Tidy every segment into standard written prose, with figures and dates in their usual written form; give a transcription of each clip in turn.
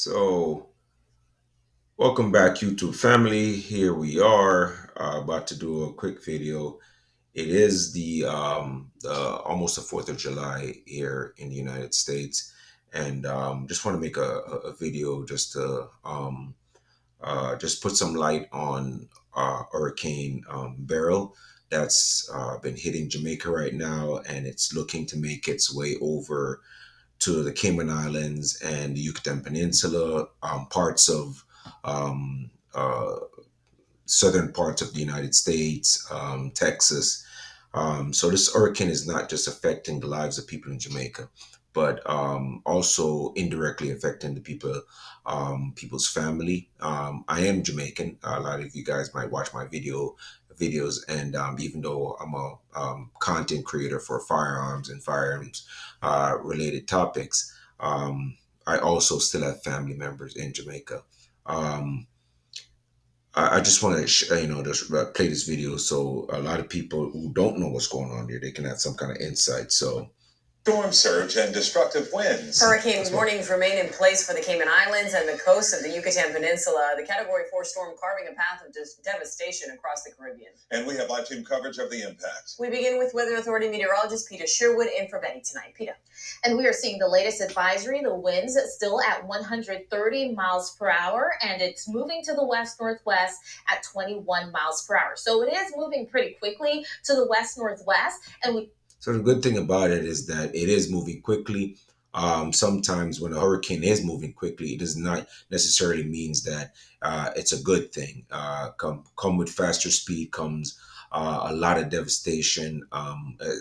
So, welcome back, YouTube family. Here we are, about to do a quick video. It is the almost the 4th of July here in the United States, and just want to make a video just to just put some light on Hurricane Beryl that's been hitting Jamaica right now, and it's looking to make its way over to the Cayman Islands and the Yucatan Peninsula, parts of um, uh, southern parts of the United States, Texas. So this hurricane is not just affecting the lives of people in Jamaica, but also indirectly affecting the people's family. I am Jamaican. A lot of you guys might watch my videos, and even though I'm a content creator for firearms and firearms related topics, I also still have family members in Jamaica. Um, I just want to, just play this video so a lot of people who don't know what's going on here, they can have some kind of insight. So, storm surge and destructive winds. Hurricane warnings remain in place for the Cayman Islands and the coast of the Yucatan Peninsula. The Category 4 storm carving a path of devastation across the Caribbean. And we have live team coverage of the impact. We begin with Weather Authority meteorologist Peter Sherwood in for Betty tonight. Peter. And we are seeing the latest advisory. The winds still at 130 miles per hour, and it's moving to the west northwest at 21 miles per hour. So it is moving pretty quickly to the west northwest, and we. So the good thing about it is that it is moving quickly. Sometimes when a hurricane is moving quickly, it does not necessarily means that it's a good thing. Come with faster speed comes a lot of devastation,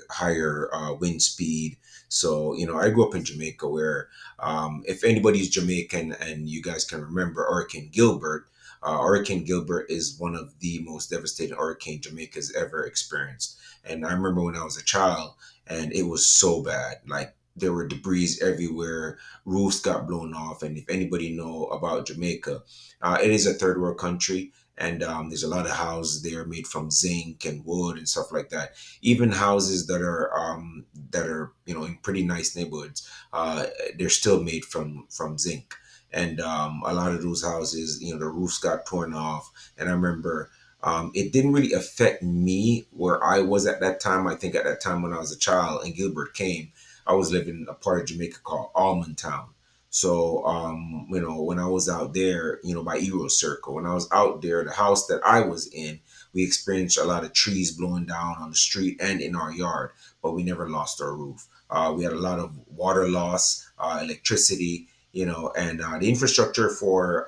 higher wind speed. So I grew up in Jamaica, where if anybody's Jamaican and you guys can remember Hurricane Gilbert. Hurricane Gilbert is one of the most devastating hurricane Jamaica's ever experienced. And I remember when I was a child, and it was so bad. Like, there were debris everywhere, roofs got blown off. And if anybody know about Jamaica, it is a third world country, and there's a lot of houses there made from zinc and wood and stuff like that. Even houses that are in pretty nice neighborhoods, they're still made from zinc. And a lot of those houses, the roofs got torn off. And I remember it didn't really affect me where I was at that time. I think at that time when I was a child and Gilbert came, I was living in a part of Jamaica called Almond Town. So, when I was out there, by Euro Circle, when I was out there, the house that I was in, we experienced a lot of trees blowing down on the street and in our yard, but we never lost our roof. We had a lot of water loss, electricity, and the infrastructure for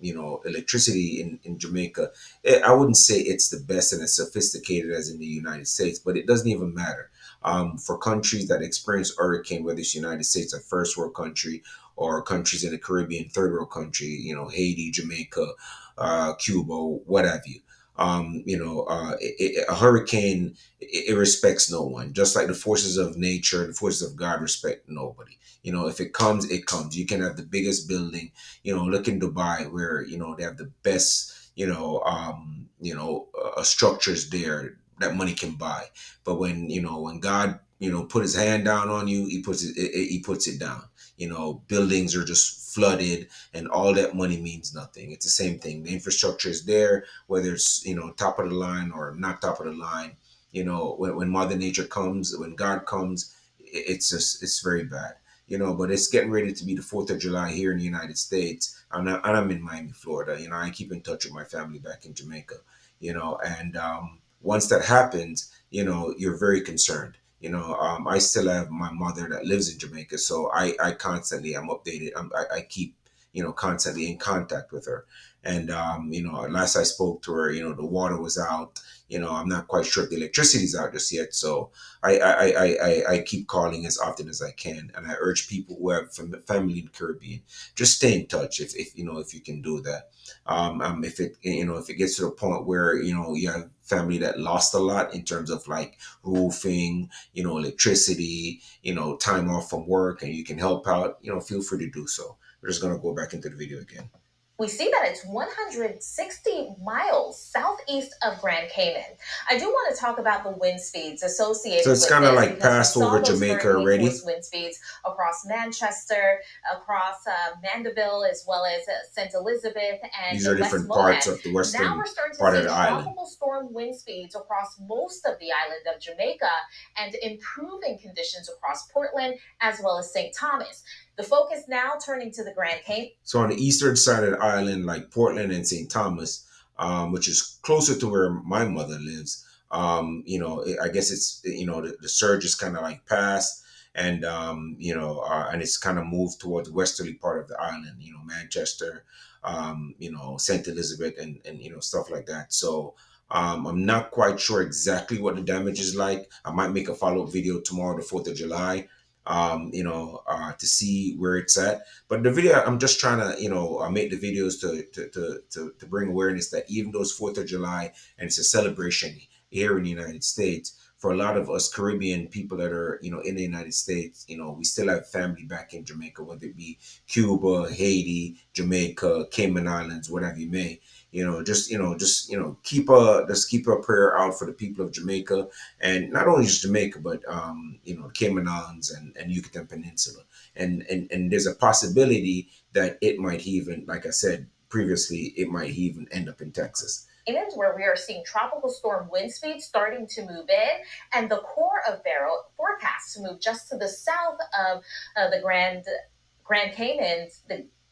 electricity in Jamaica. I wouldn't say it's the best and as sophisticated as in the United States, but it doesn't even matter. For countries that experience hurricane, whether it's United States, a first world country, or countries in the Caribbean, third world country, Haiti, Jamaica, Cuba, what have you. A hurricane, it respects no one. Just like the forces of nature, the forces of God respect nobody. If it comes, it comes. You can have the biggest building. Look in Dubai, where they have the best structures there that money can buy. But when God put his hand down on you, he puts it down. Buildings are just flooded, and all that money means nothing. It's the same thing. The infrastructure is there, whether it's top of the line or not top of the line. When Mother Nature comes, when God comes, it's very bad. But it's getting ready to be the 4th of July here in the United States. I'm in Miami, Florida. I keep in touch with my family back in Jamaica. And once that happens, you're very concerned. I still have my mother that lives in Jamaica, so I constantly am updated. I keep constantly in contact with her. And last I spoke to her, the water was out. I'm not quite sure if the electricity's out just yet. So I keep calling as often as I can, and I urge people who have family in the Caribbean, just stay in touch if you can do that. If it gets to the point where you have family that lost a lot in terms of like roofing, electricity, time off from work, and you can help out, feel free to do so. We're just gonna go back into the video again. We see that it's 160 miles southeast of Grand Cayman. I do want to talk about the wind speeds So associated it's with kind of this like because we passed saw over those Jamaica hurricane force already. wind speeds across Manchester, across Mandeville, as well as St. Elizabeth and These are West different parts Moab. of the Now we're western starting to part of see the island. tropical storm wind speeds across most of the island of Jamaica and improving conditions across Portland as well as St. Thomas. The focus now turning to the Grand Cayman. So on the eastern side of the island, like Portland and St. Thomas, which is closer to where my mother lives, I guess it's the surge is kind of like past, and and it's kind of moved towards the westerly part of the island. Manchester, Saint Elizabeth, and stuff like that. So. I'm not quite sure exactly what the damage is like. I might make a follow up video tomorrow, the 4th of July, to see where it's at. But the video, I'm just trying to, make the videos to bring awareness that even though it's 4th of July and it's a celebration here in the United States, for a lot of us Caribbean people that are, in the United States, we still have family back in Jamaica, whether it be Cuba, Haiti, Jamaica, Cayman Islands, whatever you may. Just keep a prayer out for the people of Jamaica, and not only just Jamaica, but the Cayman Islands and Yucatan Peninsula, and there's a possibility that it might even, like I said previously, it might even end up in Texas. Where we are seeing tropical storm wind speeds starting to move in, and the core of Beryl forecasts to move just to the south of the Grand Caymans,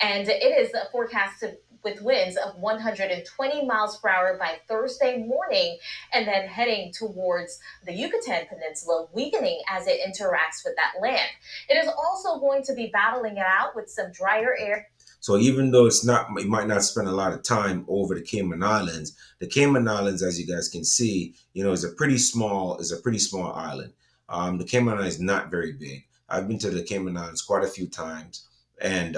and it is forecasted with winds of 120 miles per hour by Thursday morning, and then heading towards the Yucatan Peninsula, weakening as it interacts with that land. It is also going to be battling it out with some drier air. So even though it might not spend a lot of time over the Cayman Islands, as you guys can see, is a pretty small island. The Cayman Islands is not very big. I've been to the Cayman Islands quite a few times, and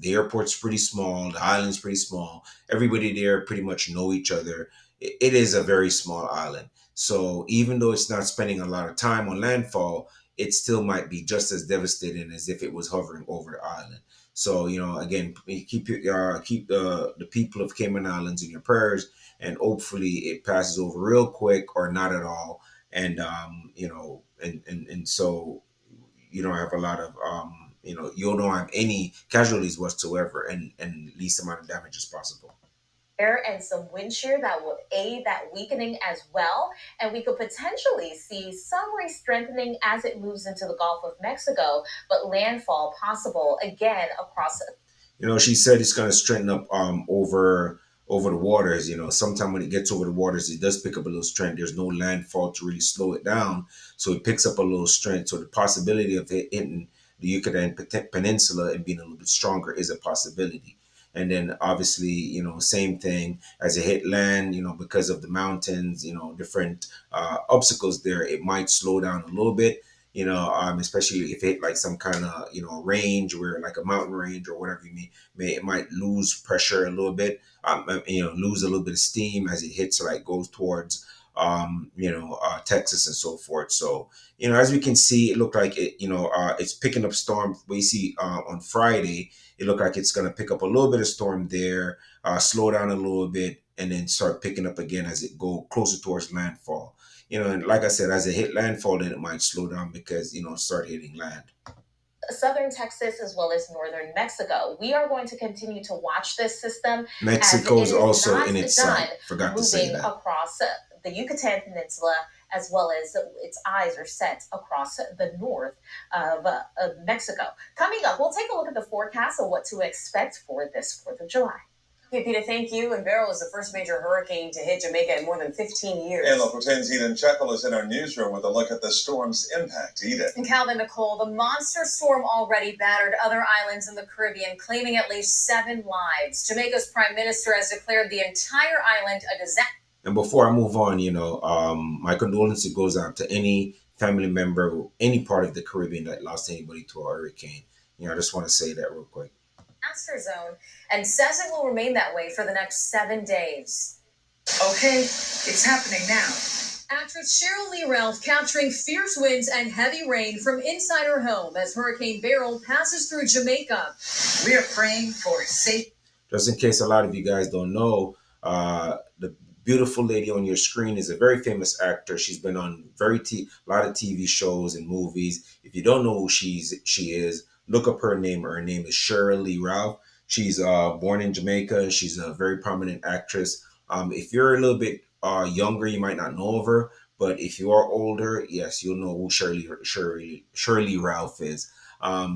the airport's pretty small. The island's pretty small. Everybody there pretty much know each other. It is a very small island. So even though it's not spending a lot of time on landfall, it still might be just as devastating as if it was hovering over the island. So again, keep the people of Cayman Islands in your prayers, and hopefully it passes over real quick or not at all, and and so you don't have a lot of you don't have any casualties whatsoever, and least amount of damage as possible. Air and some wind shear that will aid that weakening as well. And we could potentially see some re-strengthening as it moves into the Gulf of Mexico, but landfall possible again across. She said it's going to straighten up over the waters. Sometime when it gets over the waters, it does pick up a little strength. There's no landfall to really slow it down, so it picks up a little strength. So the possibility of it hitting the Yucatan Peninsula and being a little bit stronger is a possibility. And then obviously, same thing as it hit land, because of the mountains, different obstacles there, it might slow down a little bit, especially if it hit like some kind of range, where like a mountain range or whatever you may it might lose pressure a little bit, lose a little bit of steam as it hits, like goes towards Texas and so forth. So as we can see, it looked like it's picking up storm. We see on Friday it looked like it's going to pick up a little bit of storm there, slow down a little bit, and then start picking up again as it go closer towards landfall. And like I said, as it hit landfall, then it might slow down because start hitting land. Southern Texas as well as northern Mexico. We are going to continue to watch this system as it Mexico's is also not in its done sight. Forgot to say moving that. across the Yucatan Peninsula, as well as its eyes are set across the north of Mexico. Coming up, we'll take a look at the forecast of what to expect for this 4th of July. Okay, Peter, thank you. And Beryl is the first major hurricane to hit Jamaica in more than 15 years. And Local 10's Eden Checkle is in our newsroom with a look at the storm's impact. Eden. And Calvin, Nicole, the monster storm already battered other islands in the Caribbean, claiming at least 7 lives. Jamaica's prime minister has declared the entire island a disaster. And before I move on, my condolences goes out to any family member, any part of the Caribbean that lost anybody to a hurricane. I just want to say that real quick. Disaster zone, and says it will remain that way for the next 7 days. Okay, it's happening now. Actress Cheryl Lee Ralph capturing fierce winds and heavy rain from inside her home as Hurricane Beryl passes through Jamaica. We are praying for safe. Just in case a lot of you guys don't know, the beautiful lady on your screen is a very famous actor. She's been on a lot of TV shows and movies. If you don't know who she is, look up her name. Her name is Shirley Ralph. She's born in Jamaica. She's a very prominent actress. If you're a little bit younger, you might not know of her, but if you are older, yes, you'll know who Shirley Ralph is.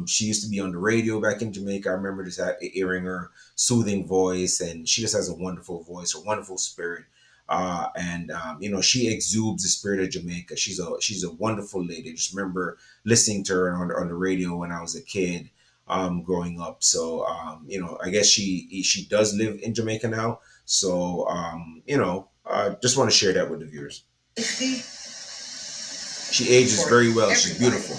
She used to be on the radio back in Jamaica. I remember just hearing her soothing voice, and she just has a wonderful voice, a wonderful spirit. And you know, she exudes the spirit of Jamaica. She's a wonderful lady. I just remember listening to her on the radio when I was a kid, growing up. So you know, I guess she does live in Jamaica now. So you know, just want to share that with the viewers. She ages very well. She's beautiful.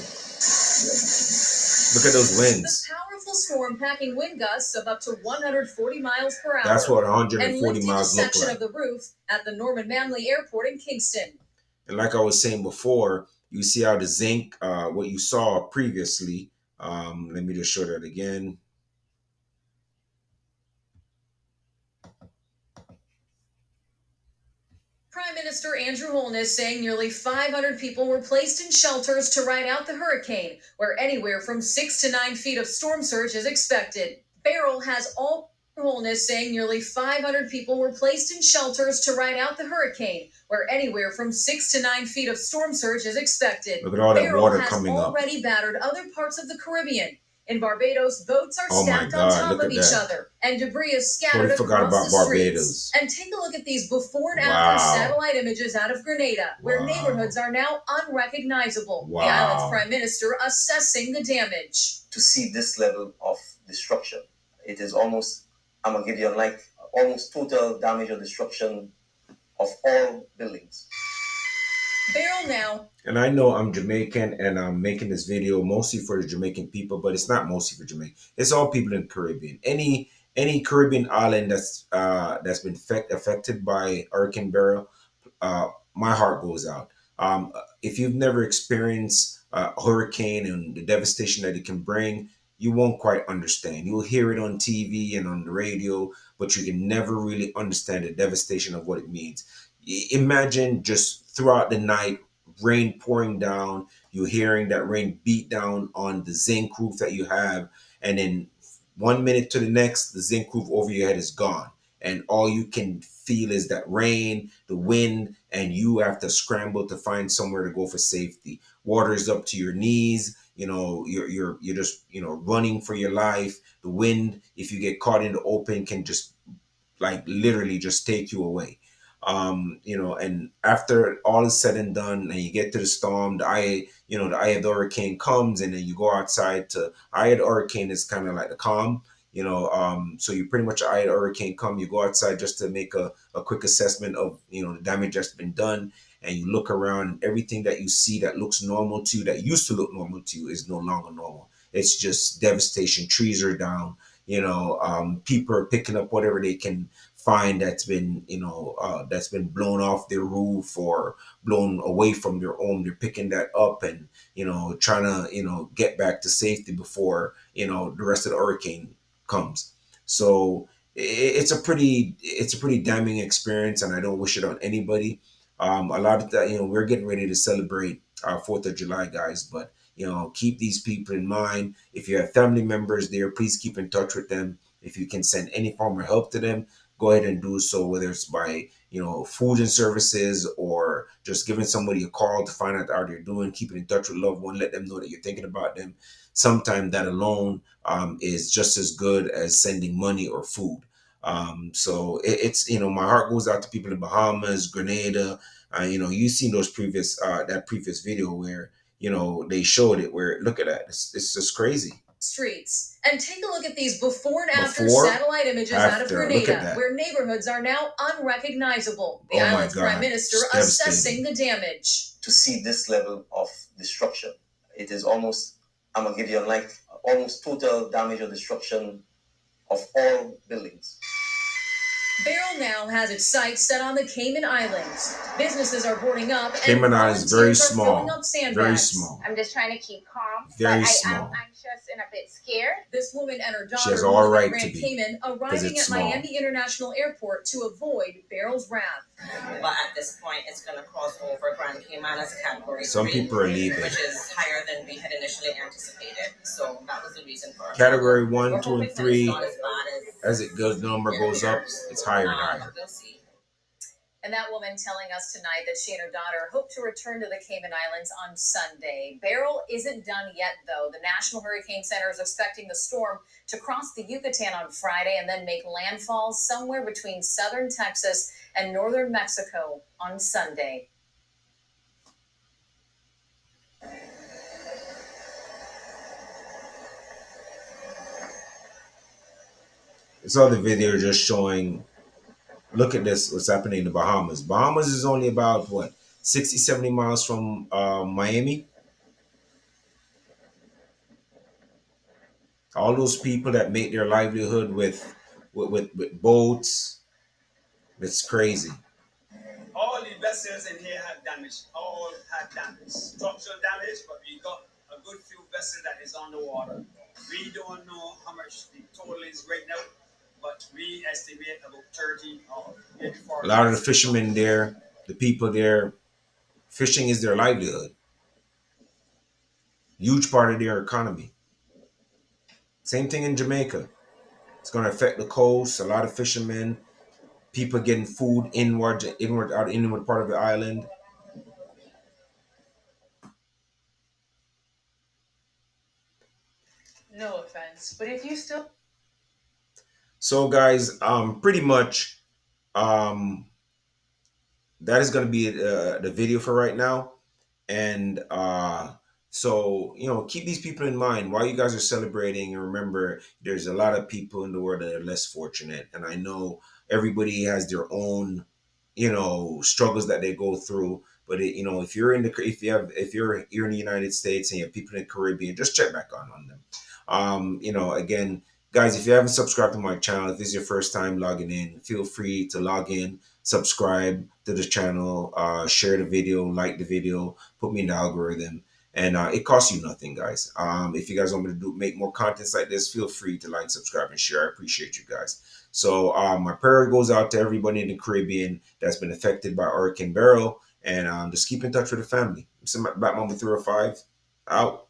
Look at those winds. The powerful storm packing wind gusts of up to 140 miles per hour. That's what And 140 lifting a miles look section like. of the roof at the Norman Manley Airport in Kingston. And like I was saying before, you see how the zinc, what you saw previously. Let me just show that again. Prime Minister Andrew Holness saying nearly 500 people were placed in shelters to ride out the hurricane, where anywhere from 6 to 9 feet of storm surge is expected. Beryl has all Holness saying nearly 500 people were placed in shelters to ride out the hurricane, where anywhere from 6 to 9 feet of storm surge is expected. Look at all that Beryl water has coming up. already battered other parts of the Caribbean. In Barbados, boats are Oh my stacked on God, top look of at each that. other, and debris is Totally scattered forgot across about the Barbados. streets. And take a look at these before and after Wow. satellite images out of Grenada, where Wow. neighborhoods are now unrecognizable. Wow. The island's prime minister assessing the damage. To see this level of destruction, it is almost, I'm gonna give you a like almost total damage or destruction of all buildings. Beryl now. And I know I'm Jamaican and I'm making this video mostly for the Jamaican people, but it's not mostly for Jamaica. It's all people in the Caribbean. Any Caribbean island that's been affected by Hurricane Beryl, my heart goes out. If you've never experienced a hurricane and the devastation that it can bring, you won't quite understand. You'll hear it on TV and on the radio, but you can never really understand the devastation of what it means. Imagine just throughout the night, rain pouring down, you hearing that rain beat down on the zinc roof that you have, and then 1 minute to the next, the zinc roof over your head is gone and all you can feel is that rain, the wind, and you have to scramble to find somewhere to go for safety. Water is up to your knees. You know, you're just running for your life. The wind, if you get caught in the open, can just like literally just take you away. And after all is said and done, and you get to the storm, the eye of the hurricane comes, and then you go outside to eye of the hurricane is kind of like the calm. So you pretty much eye of the hurricane come, you go outside just to make a quick assessment of the damage that's been done, and you look around. Everything that you see that looks normal to you, that used to look normal to you, is no longer normal. It's just devastation. Trees are down. People are picking up whatever they can find that's been blown off their roof or blown away from their home. They're picking that up and trying to get back to safety before the rest of the hurricane comes. So it's a pretty damning experience, and I don't wish it on anybody. A lot of that, we're getting ready to celebrate our Fourth of July, guys, but keep these people in mind. If you have family members there, please keep in touch with them. If you can send any form of help to them, go ahead and do so, whether it's by food and services or just giving somebody a call to find out how they're doing, keeping in touch with loved one, let them know that you're thinking about them. Sometimes that alone is just as good as sending money or food. So it's my heart goes out to people in Bahamas, Grenada. You've seen those previous that previous video where they showed it, where look at that, it's just crazy. Streets. And take a look at these before and after Before, satellite images out of after, look at Grenada, that. where neighborhoods are now unrecognizable. The Oh my island's prime God, minister it's assessing devastating. the damage. To see this level of destruction, it is almost, I'm gonna give you a like almost total damage or destruction of all buildings. Beryl now has its sights set on the Cayman Islands. Businesses are boarding up and Cayman Islands is very volunteers are filling small, up very sandbags. small, I'm just trying to keep calm, but very I am small. anxious and a bit scared. This woman and her She has daughter all live in right to Grand be Cayman, because arriving it's at small. Miami International Airport to avoid Beryl's wrath. But at this point, it's going to cross over Grand Cayman as a category Some 3, people are leaving. which is higher than we had initially anticipated. So that was the reason for our Category travel. one, We're two, hoping and that it's three. not as bad As it goes, the number goes up. It's higher and higher. we'll see. And that woman telling us tonight that she and her daughter hope to return to the Cayman Islands on Sunday. Beryl isn't done yet, though. The National Hurricane Center is expecting the storm to cross the Yucatan on Friday and then make landfall somewhere between southern Texas and northern Mexico on Sunday. This other video just showing, look at this, what's happening in the Bahamas. Bahamas is only about, what, 60, 70 miles from Miami? All those people that make their livelihood with boats, it's crazy. All the vessels in here had damage. All had damage. Structural damage, but we got a good few vessels that is on the water. We don't know how much the total is right now, but we estimate about 30 or maybe 40. A lot of the fishermen there, the people there, fishing is their livelihood. Huge part of their economy. Same thing in Jamaica. It's going to affect the coast. A lot of fishermen, people getting food inward part of the island. No offense, but if you still. So, guys, pretty much, um, that is going to be the video for right now. And so, keep these people in mind while you guys are celebrating. And remember, there's a lot of people in the world that are less fortunate. And I know everybody has their own, struggles that they go through. But if you're in the if you're in the United States and you have people in the Caribbean, just check back on them. Again, guys, if you haven't subscribed to my channel, if this is your first time logging in, feel free to log in, subscribe to the channel, share the video, like the video, put me in the algorithm, and it costs you nothing, guys. If you guys want me to make more contents like this, feel free to like, subscribe, and share. I appreciate you guys. So my prayer goes out to everybody in the Caribbean that's been affected by Hurricane Beryl, and just keep in touch with the family. This is Batman 305 out.